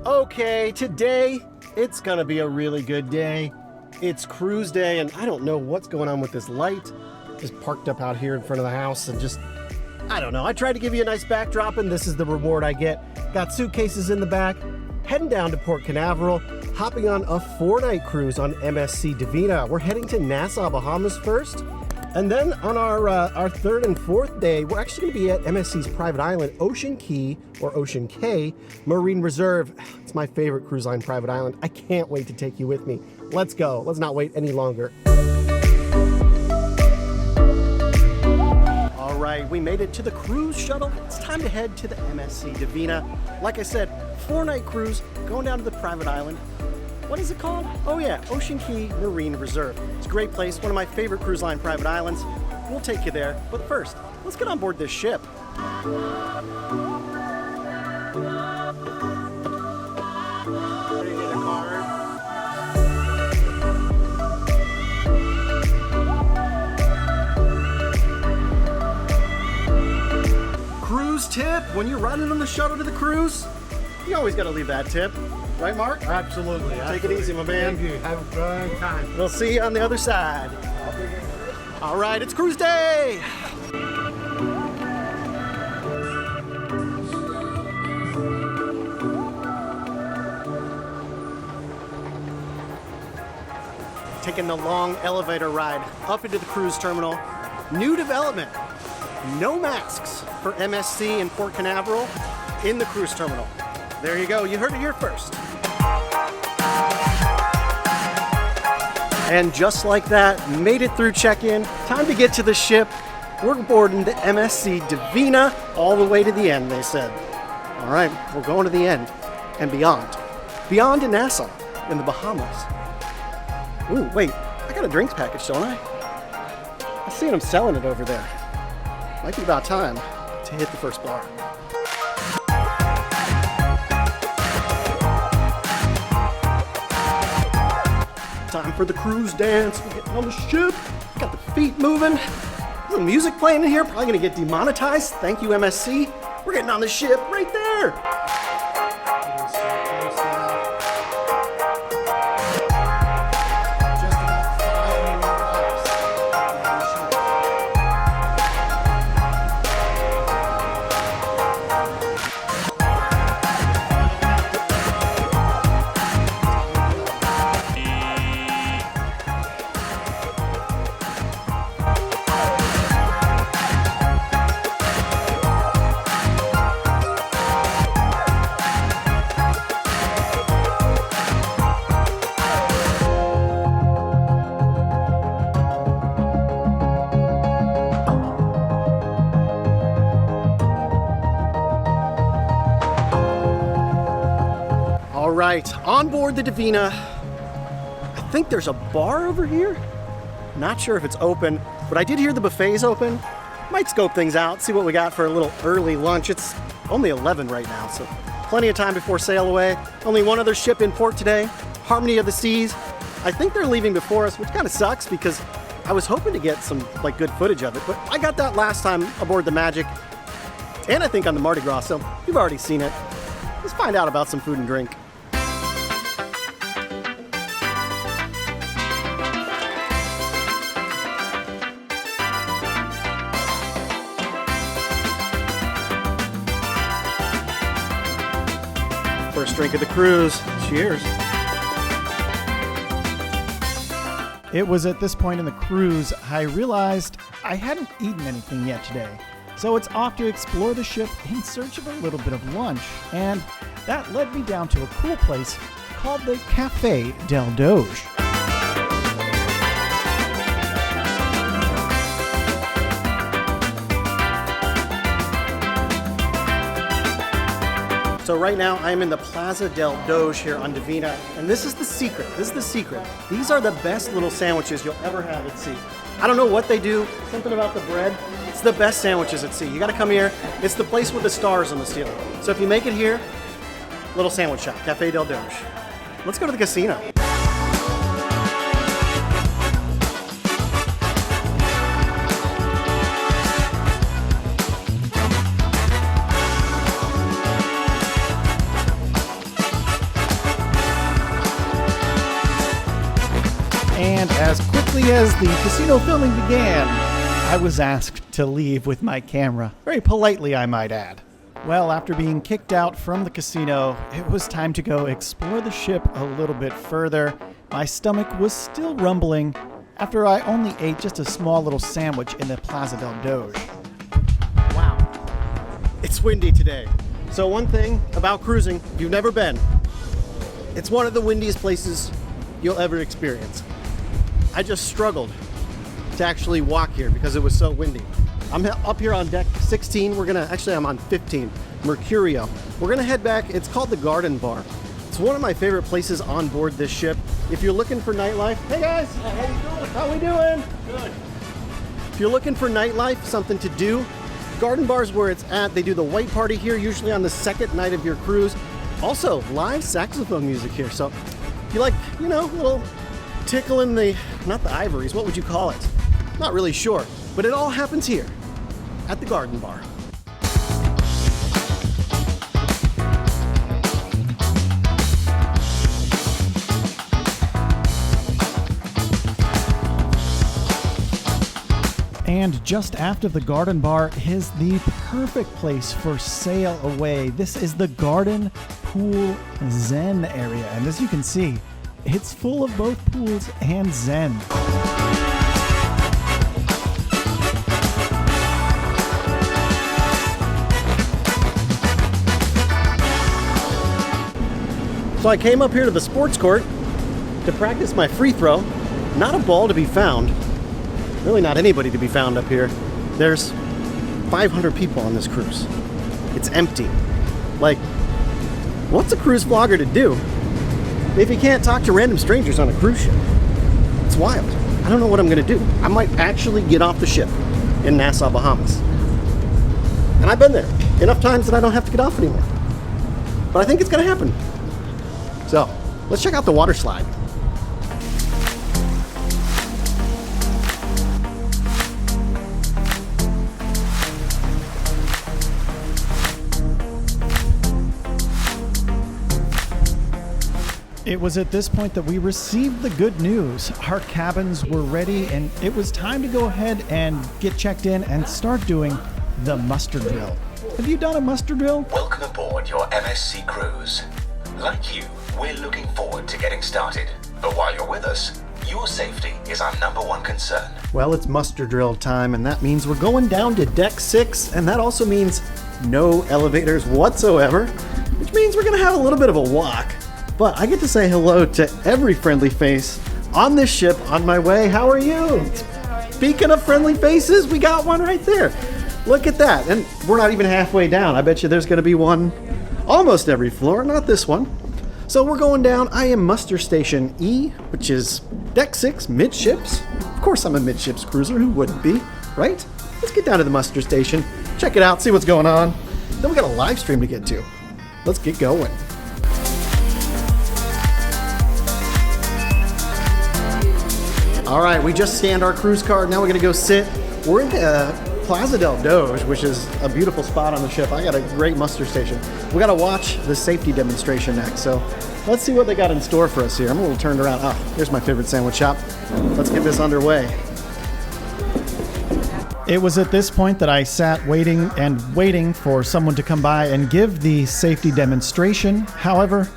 Okay, today it's gonna be a really good day. It's cruise day, and I don't know what's going on with this light. Just parked up out here in front of the house and just, I don't know. I tried to give you a nice backdrop, and this is the reward I get. Got suitcases in the back, heading down to Port Canaveral, hopping on a 4-night cruise on MSC Divina. We're heading to Nassau Bahamas first, and then on our third and fourth day, we're actually gonna be at MSC's private island, Ocean Cay, or Ocean Cay Marine Reserve. It's my favorite cruise line private island. I can't wait to take you with me. Let's go. Let's not wait any longer. All right, we made it to the cruise shuttle. It's time to head to the MSC Divina. Like I said, 4-night cruise, going down to the private island. What is it called? Oh yeah, Ocean Cay Marine Reserve. It's a great place, one of my favorite cruise line private islands. We'll take you there, but first, let's get on board this ship. Cruise tip, when you're riding on the shuttle to the cruise, you always gotta leave that tip. Right, Mark? Absolutely. Take it easy, my man. Thank you. Have a good time. We'll see you on the other side. All right, it's cruise day. Taking the long elevator ride up into the cruise terminal. New development. No masks for MSC in Port Canaveral in the cruise terminal. There you go. You heard it here first. And just like that, made it through check-in. Time to get to the ship. We're boarding the MSC Divina all the way to the end, they said. All right, we're going to the end and beyond. Beyond to Nassau in the Bahamas. Ooh, wait, I got a drinks package, don't I? I see them selling it over there. Might be about time to hit the first bar. Time for the cruise dance. We're getting on the ship. Got the feet moving. There's some music playing in here. Probably gonna get demonetized. Thank you, MSC. We're getting on the ship right there. All right, on board the Divina. I think there's a bar over here. Not sure if it's open, but I did hear the buffet's open. Might scope things out, see what we got for a little early lunch. It's only 11 right now, so plenty of time before sail away. Only one other ship in port today, Harmony of the Seas. I think they're leaving before us, which kind of sucks because I was hoping to get some good footage of it, but I got that last time aboard the Magic, and I think on the Mardi Gras, so you've already seen it. Let's find out about some food and drink. First drink of the cruise. Cheers. It was at this point in the cruise I realized I hadn't eaten anything yet today. So it's off to explore the ship in search of a little bit of lunch. And that led me down to a cool place called the Café del Doge. So right now I'm in the Plaza del Doge here on Divina, and this is the secret. These are the best little sandwiches you'll ever have at sea. I don't know what they do, something about the bread. It's the best sandwiches at sea. You gotta come here. It's the place with the stars on the ceiling. So if you make it here, little sandwich shop, Café del Doge. Let's go to the casino. And as quickly as the casino filming began, I was asked to leave with my camera. Very politely, I might add. Well, after being kicked out from the casino, it was time to go explore the ship a little bit further. My stomach was still rumbling after I only ate just a small little sandwich in the Plaza del Doge. Wow. It's windy today. So one thing about cruising, if you've never been, it's one of the windiest places you'll ever experience. I just struggled to actually walk here because it was so windy. I'm up here on deck 16. I'm on 15, Mercurio. We're gonna head back. It's called the Garden Bar. It's one of my favorite places on board this ship. If you're looking for nightlife, hey guys, how we doing? Good. If you're looking for nightlife, something to do, Garden Bar's where it's at. They do the white party here, usually on the second night of your cruise. Also, live saxophone music here. So if you like, little tickling not the ivories, what would you call it? Not really sure, but it all happens here at the Garden Bar. And just after the Garden Bar is the perfect place for sail away. This is the Garden Pool Zen area. And as you can see, it's full of both pools and zen. So I came up here to the sports court to practice my free throw. Not a ball to be found. Really not anybody to be found up here. There's 500 people on this cruise. It's empty. Like, what's a cruise vlogger to do if you can't talk to random strangers on a cruise ship? It's wild. I don't know what I'm gonna do. I might actually get off the ship in Nassau, Bahamas. And I've been there enough times that I don't have to get off anymore. But I think it's gonna happen. So, let's check out the water slide. It was at this point that we received the good news. Our cabins were ready, and it was time to go ahead and get checked in and start doing the muster drill. Have you done a muster drill? Welcome aboard your MSC cruise. Like you, we're looking forward to getting started. But while you're with us, your safety is our #1 concern. Well, it's muster drill time, and that means we're going down to deck 6, and that also means no elevators whatsoever, which means we're gonna have a little bit of a walk. But I get to say hello to every friendly face on this ship on my way. How are you? Speaking of friendly faces, we got one right there. Look at that. And we're not even halfway down. I bet you there's going to be one almost every floor, not this one. So we're going down. I am muster station E, which is deck 6, midships. Of course I'm a midships cruiser. Who wouldn't be, right? Let's get down to the muster station, check it out, see what's going on. Then we got a live stream to get to. Let's get going. All right, we just scanned our cruise card. Now we're gonna go sit. We're in Plaza del Doge, which is a beautiful spot on the ship. I got a great muster station. We gotta watch the safety demonstration next. So let's see what they got in store for us here. I'm a little turned around. Oh, here's my favorite sandwich shop. Let's get this underway. It was at this point that I sat waiting for someone to come by and give the safety demonstration. However,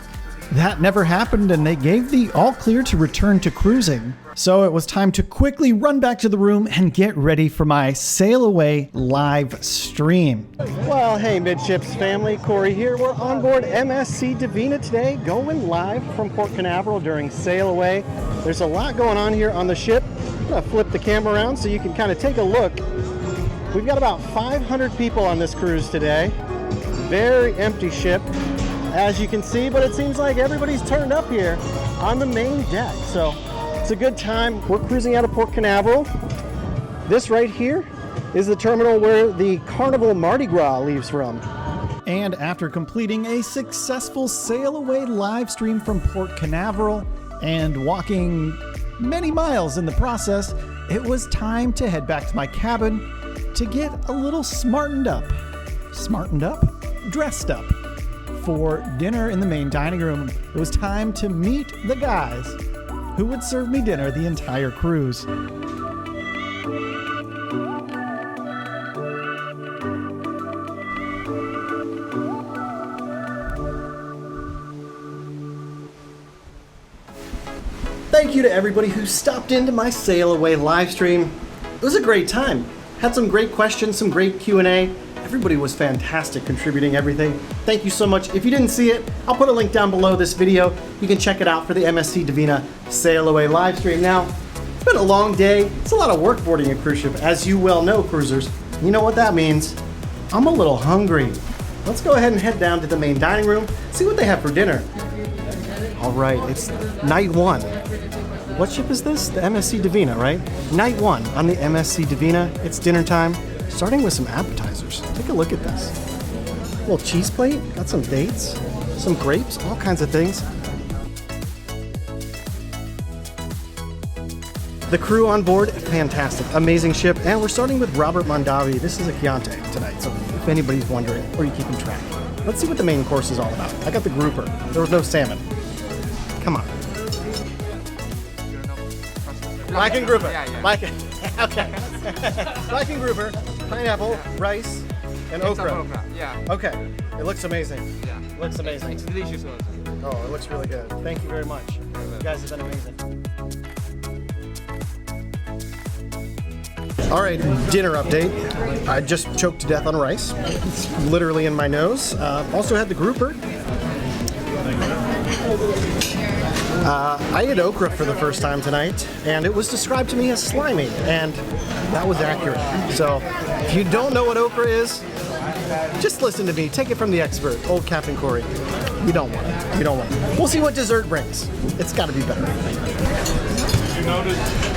that never happened, and they gave the all clear to return to cruising. So it was time to quickly run back to the room and get ready for my Sail Away live stream. Well, hey, Midships family, Corey here. We're on board MSC Divina today, going live from Port Canaveral during Sail Away. There's a lot going on here on the ship. I'm gonna flip the camera around so you can kind of take a look. We've got about 500 people on this cruise today. Very empty ship, as you can see, but it seems like everybody's turned up here on the main deck. So it's a good time. We're cruising out of Port Canaveral. This right here is the terminal where the Carnival Mardi Gras leaves from. And after completing a successful Sail Away live stream from Port Canaveral and walking many miles in the process, it was time to head back to my cabin to get a little smartened up. Smartened up? Dressed up. For dinner in the main dining room, it was time to meet the guys who would serve me dinner the entire cruise. Thank you to everybody who stopped into my Sail Away live stream. It was a great time. Had some great questions, some great Q&A. Everybody was fantastic contributing everything. Thank you so much. If you didn't see it, I'll put a link down below this video. You can check it out for the MSC Divina Sail Away live stream. Now, it's been a long day. It's a lot of work boarding a cruise ship, as you well know, cruisers. You know what that means. I'm a little hungry. Let's go ahead and head down to the main dining room, see what they have for dinner. All right, it's night one. What ship is this? The MSC Divina, right? Night one on the MSC Divina. It's dinner time, starting with some appetizers. Take a look at this. A little cheese plate, got some dates, some grapes, all kinds of things. The crew on board, fantastic, amazing ship. And we're starting with Robert Mondavi. This is a Chianti tonight, so if anybody's wondering, or you're keeping track. Let's see what the main course is all about. I got the grouper. There was no salmon. Come on. Black and grouper. Black and, okay. Black and grouper, pineapple, rice, and okra. Yeah. Okay. It looks amazing. Yeah. It looks amazing. It's delicious also. Oh, it looks really good. Thank you very much. You guys have been amazing. All right, dinner update. I just choked to death on rice. It's literally in my nose. Also had the grouper. I ate okra for the first time tonight, and it was described to me as slimy, and that was accurate. So, if you don't know what okra is, just listen to me. Take it from the expert, old Captain Corey. You don't want it. You don't want it. We'll see what dessert brings. It's got to be better.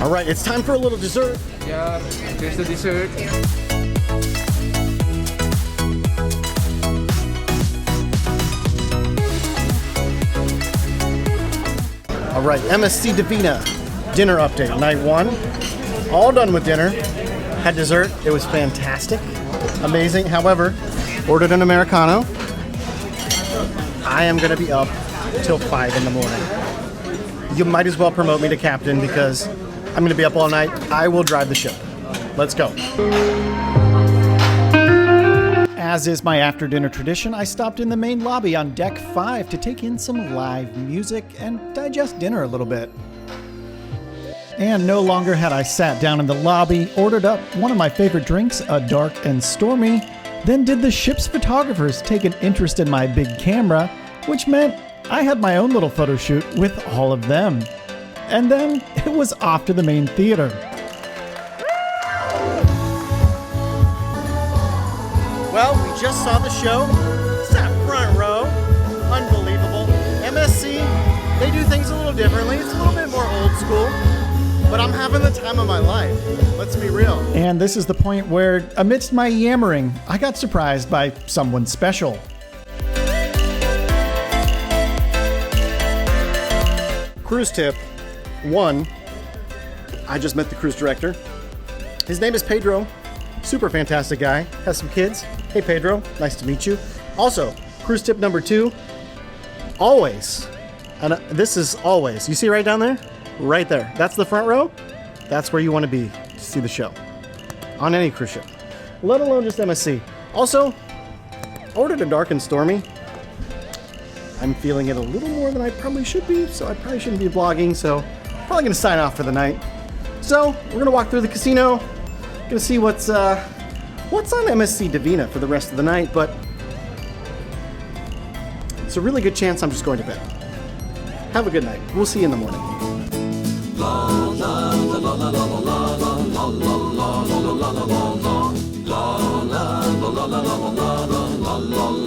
All right, it's time for a little dessert. Yeah, here's the dessert. All right, MSC Divina, dinner update, night one. All done with dinner. Had dessert, it was fantastic, amazing. However, ordered an Americano. I am gonna be up till 5 in the morning. You might as well promote me to captain because I'm gonna be up all night. I will drive the ship. Let's go. As is my after-dinner tradition, I stopped in the main lobby on Deck 5 to take in some live music and digest dinner a little bit. And no longer had I sat down in the lobby, ordered up one of my favorite drinks, a dark and stormy, then did the ship's photographers take an interest in my big camera, which meant I had my own little photo shoot with all of them. And then it was off to the main theater. Well, we just saw the show. It's that front row. Unbelievable. MSC, they do things a little differently. It's a little bit more old school, but I'm having the time of my life. Let's be real. And this is the point where, amidst my yammering, I got surprised by someone special. Cruise tip 1. I just met the cruise director. His name is Pedro. Super fantastic guy. Has some kids. Hey Pedro, nice to meet you. Also, cruise tip number 2. Always, and this is always, you see right down there? Right there. That's the front row. That's where you want to be to see the show. On any cruise ship. Let alone just MSC. Also, ordered a dark and stormy. I'm feeling it a little more than I probably should be, so I probably shouldn't be vlogging, so probably gonna sign off for the night. So, we're gonna walk through the casino, gonna see what's on MSC Divina for the rest of the night, but it's a really good chance I'm just going to bed. Have a good night. We'll see you in the morning. La la la la la la la la la la la la la la la la la la la